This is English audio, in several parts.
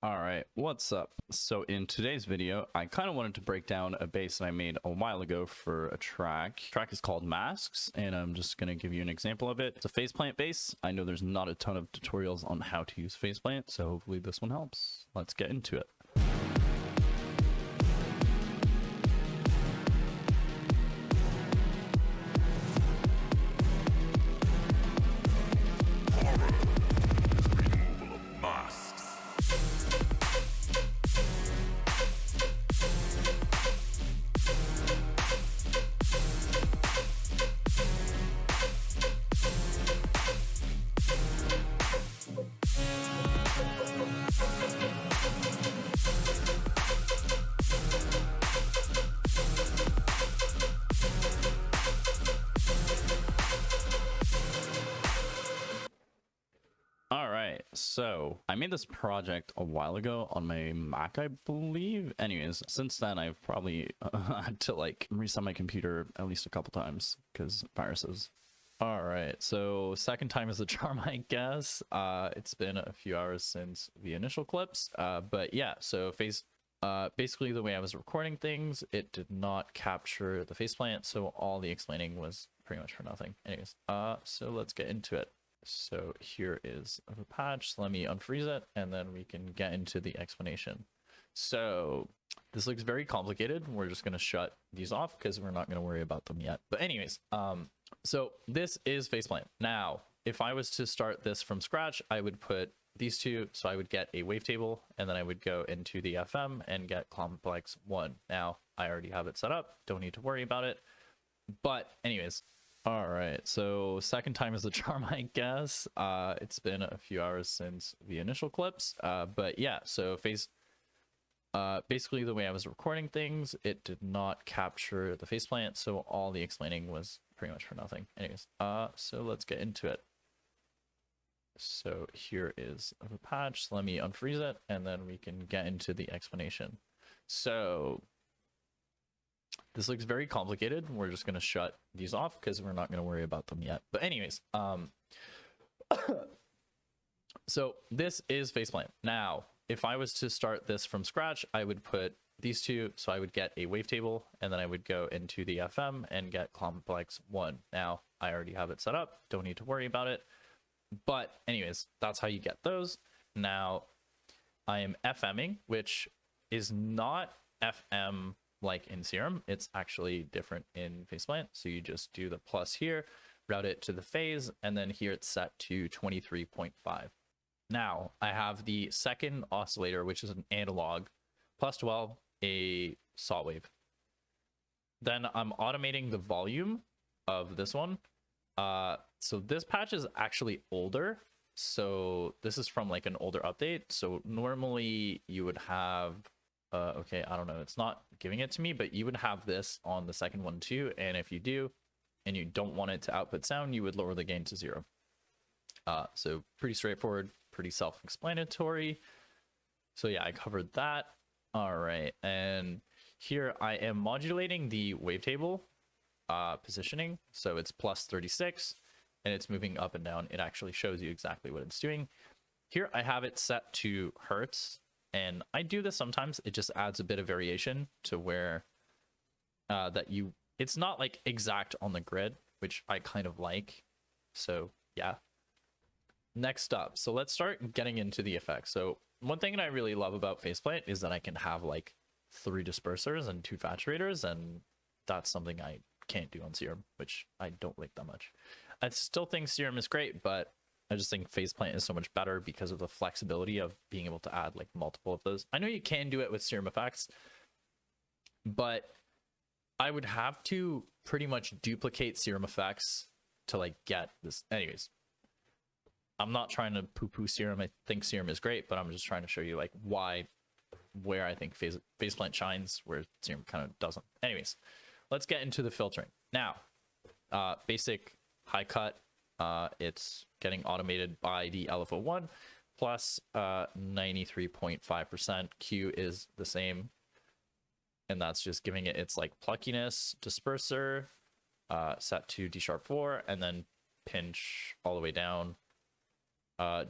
All right, what's up? So in today's video, I kind of wanted to break down a bass that I made a while ago for a track. The track is called Masks, and I'm just going to give you an example of it. It's a faceplant bass. I know there's not a ton of tutorials on how to use faceplant, so hopefully this one helps. Let's get into it. All right, so I made this project a while ago on my Mac, I believe. Anyways, since then I've probably had to like reset my computer at least a couple times because viruses. All right, so second time is the charm, I guess. It's been a few hours since the initial clips, but yeah, so basically the way I was recording things, it did not capture the faceplant, so all the explaining was pretty much for nothing. Anyways, so let's get into it. So here is the patch. So let me unfreeze it and then we can get into the explanation. So this looks very complicated. We're just going to shut these off because we're not going to worry about them yet. But anyways, so this is faceplant. Now, if I was to start this from scratch, I would put these two. So I would get a wavetable and then I would go into the FM and get complex 1. Now I already have it set up. Don't need to worry about it. But anyways, all right, so second time is the charm, I guess. It's been a few hours since the initial clips, but yeah, so basically the way I was recording things, it did not capture the faceplant, so all the explaining was pretty much for nothing. Anyways, so let's get into it. So here is the patch. So let me unfreeze it, and then we can get into the explanation. So this looks very complicated. We're just going to shut these off because we're not going to worry about them yet. But anyways, so this is faceplant. Now, if I was to start this from scratch, I would put these two. So I would get a wavetable and then I would go into the FM and get complex 1. Now I already have it set up. Don't need to worry about it. But anyways, that's how you get those. Now I am FMing, which is not FM like in Serum. It's actually different in faceplant. So you just do the plus here, route it to the phase, and then here it's set to 23.5. Now I have the second oscillator, which is an analog, plus 12, a saw wave. Then I'm automating the volume of this one. So this patch is actually older. So this is from like an older update. So normally you would have okay, I don't know, it's not giving it to me, but you would have this on the second one too, and if you do and you don't want it to output sound, you would lower the gain to 0. So pretty straightforward, pretty self-explanatory. So yeah, I covered that. All right, and here I am modulating the wavetable positioning, so it's plus 36 and it's moving up and down. It actually shows you exactly what it's doing. Here I have it set to hertz. And I do this sometimes. It just adds a bit of variation to where it's not like exact on the grid, which I kind of like. So yeah. Next up, so let's start getting into the effects. So one thing that I really love about faceplant is that I can have like 3 dispersers and 2 saturators, and that's something I can't do on Serum, which I don't like that much. I still think Serum is great, but I just think faceplant is so much better because of the flexibility of being able to add like multiple of those. I know you can do it with Serum effects, but I would have to pretty much duplicate Serum effects to like get this. Anyways, I'm not trying to poo-poo Serum. I think Serum is great, but I'm just trying to show you like where I think faceplant shines, where Serum kind of doesn't. Anyways, let's get into the filtering. Now, basic high cut. It's getting automated by the LFO1 plus 93.5%. Q is the same, and that's just giving it its like pluckiness. Disperser set to D#4, and then pinch all the way down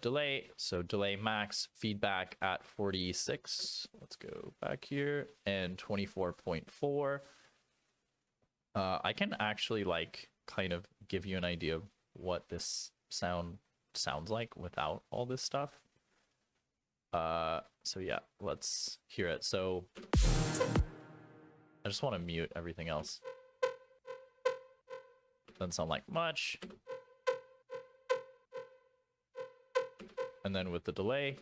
Delay, so delay max feedback at 46. Let's go back here, and 24.4. I can actually like kind of give you an idea of what this sound sounds like without all this stuff. So yeah, let's hear it. So I just want to mute everything else. Doesn't sound like much. And then with the delay,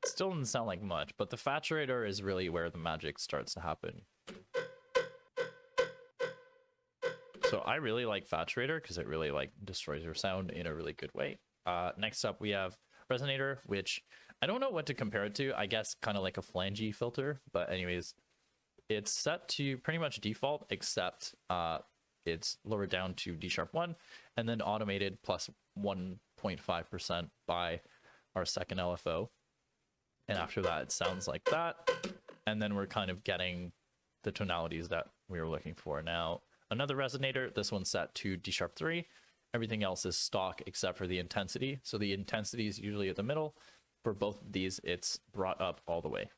still doesn't sound like much, but the saturator is really where the magic starts to happen. So I really like saturator because it really like destroys your sound in a really good way. Next up we have resonator, which I don't know what to compare it to. I guess kind of like a flangey filter, but anyways, it's set to pretty much default, except it's lowered down to D#1 and then automated plus 1.5% by our second LFO. And after that, it sounds like that. And then we're kind of getting the tonalities that we were looking for. Now, another resonator, this one's set to D#3. Everything else is stock except for the intensity. So the intensity is usually at the middle. For both of these, it's brought up all the way.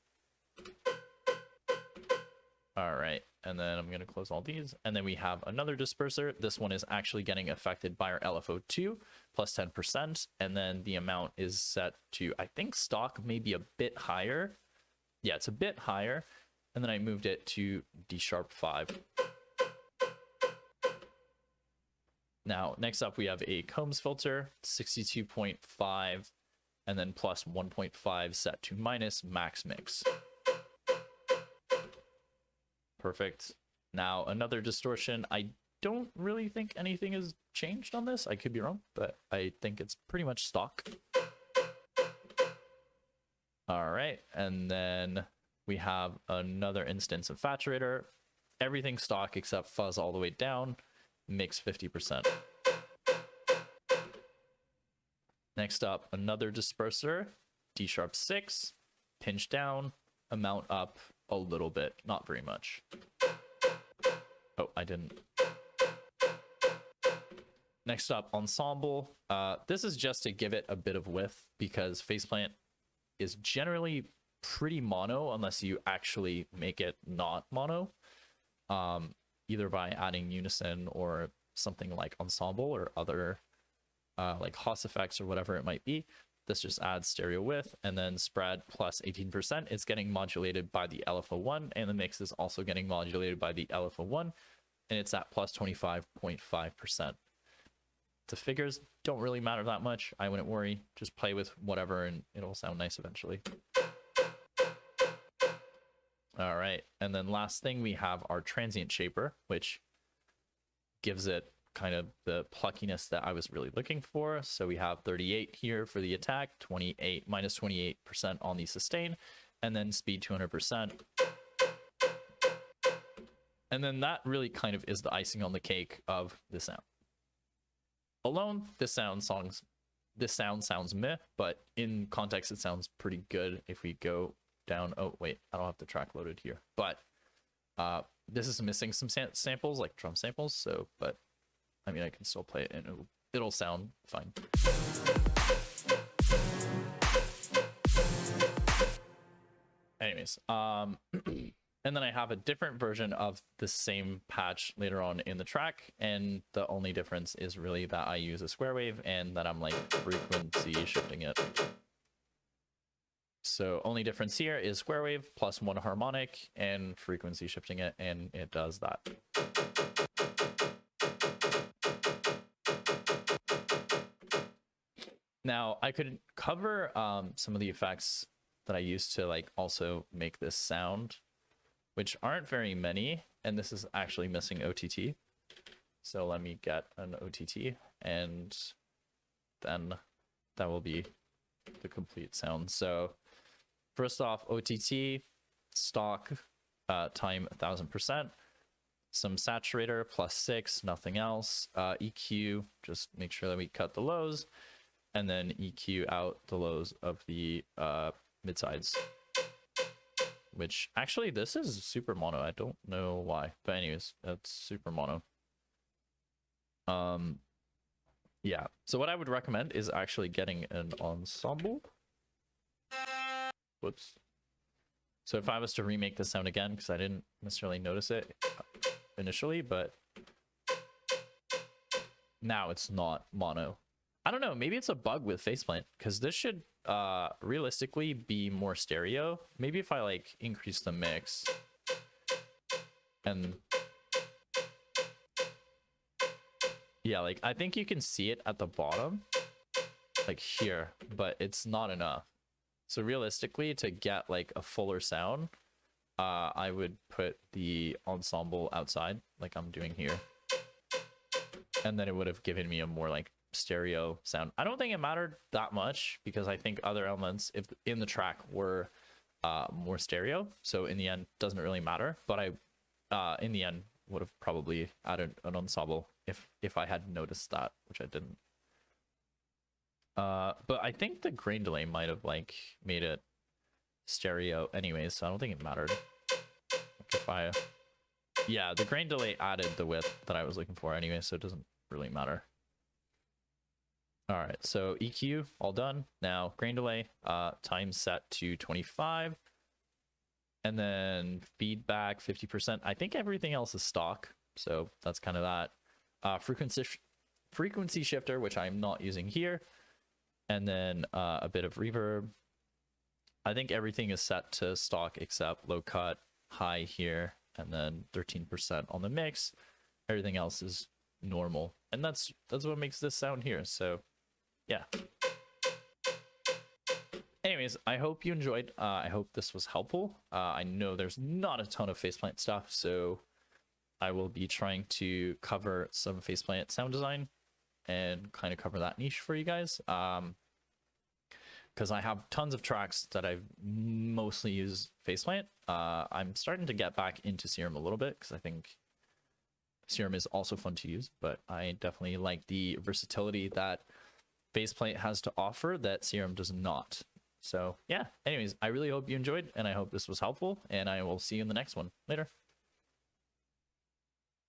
All right, and then I'm gonna close all these. And then we have another disperser. This one is actually getting affected by our LFO2 plus 10. And then the amount is set to, I think stock may be a bit higher. Yeah, it's a bit higher. And then I moved it to D#5. Now, next up, we have a Combs filter, 62.5, and then plus 1.5 set to minus max mix. Perfect. Now, another distortion. I don't really think anything has changed on this. I could be wrong, but I think it's pretty much stock. All right, and then we have another instance of saturator. Everything stock except fuzz all the way down. Mix 50%. Next up, another disperser, D#6, pinch down, amount up a little bit, not very much. Oh, I didn't. Next up, ensemble. This is just to give it a bit of width because faceplant is generally pretty mono unless you actually make it not mono. Either by adding unison or something like ensemble or other like Haas effects or whatever it might be. This just adds stereo width, and then spread plus 18%. It's getting modulated by the LFO1, and the mix is also getting modulated by the LFO1, and it's at plus 25.5%. The figures don't really matter that much. I wouldn't worry. Just play with whatever, and it'll sound nice eventually. All right, and then last thing, we have our transient shaper, which gives it kind of the pluckiness that I was really looking for. So we have 38 here for the attack, 28 minus 28% on the sustain, and then speed 200%. And then that really kind of is the icing on the cake of the sound. Alone, this sound sounds meh, but in context, it sounds pretty good. If we go down, oh wait, I don't have the track loaded here, but this is missing some samples, like drum samples. So, but I mean, I can still play it and it'll sound fine. Anyways, and then I have a different version of the same patch later on in the track, and the only difference is really that I use a square wave and that I'm like frequency shifting it. So only difference here is square wave plus one harmonic and frequency shifting it, and it does that. Now I could cover some of the effects that I used to like also make this sound, which aren't very many, and this is actually missing OTT. So let me get an OTT, and then that will be the complete sound. So first off, OTT, stock, time 1000%, some saturator +6, nothing else, EQ, just make sure that we cut the lows, and then EQ out the lows of the mid-sides. Which actually this is super mono. I don't know why, but anyways, that's super mono. Yeah. So what I would recommend is actually getting an ensemble. Whoops. So if I was to remake the sound again, because I didn't necessarily notice it initially, but now it's not mono. I don't know, maybe it's a bug with faceplant, because this should realistically be more stereo. Maybe if I like increase the mix and yeah, like I think you can see it at the bottom, like here, but it's not enough. So realistically, to get like a fuller sound, I would put the ensemble outside, like I'm doing here, and then it would have given me a more like stereo sound. I don't think it mattered that much because I think other elements if in the track were more stereo, so in the end doesn't really matter. But I in the end would have probably added an ensemble if I had noticed that, which I didn't. But I think the grain delay might have like made it stereo anyways, so I don't think it mattered. If I, yeah, the grain delay added the width that I was looking for anyway, so it doesn't really matter. All right, so EQ all done. Now grain delay, time set to 25, and then feedback 50%. I think everything else is stock, so that's kind of that. Frequency shifter, which I'm not using here, and then a bit of reverb. I think everything is set to stock except low cut, high here, and then 13% on the mix. Everything else is normal, and that's what makes this sound here. So yeah. Anyways, I hope you enjoyed. I hope this was helpful. I know there's not a ton of faceplant stuff, so I will be trying to cover some faceplant sound design and kind of cover that niche for you guys. Because I have tons of tracks that I've mostly used faceplant. I'm starting to get back into Serum a little bit because I think Serum is also fun to use, but I definitely like the versatility that faceplant has to offer that Serum does not. So yeah, anyways, I really hope you enjoyed, and I hope this was helpful, and I will see you in the next one. Later.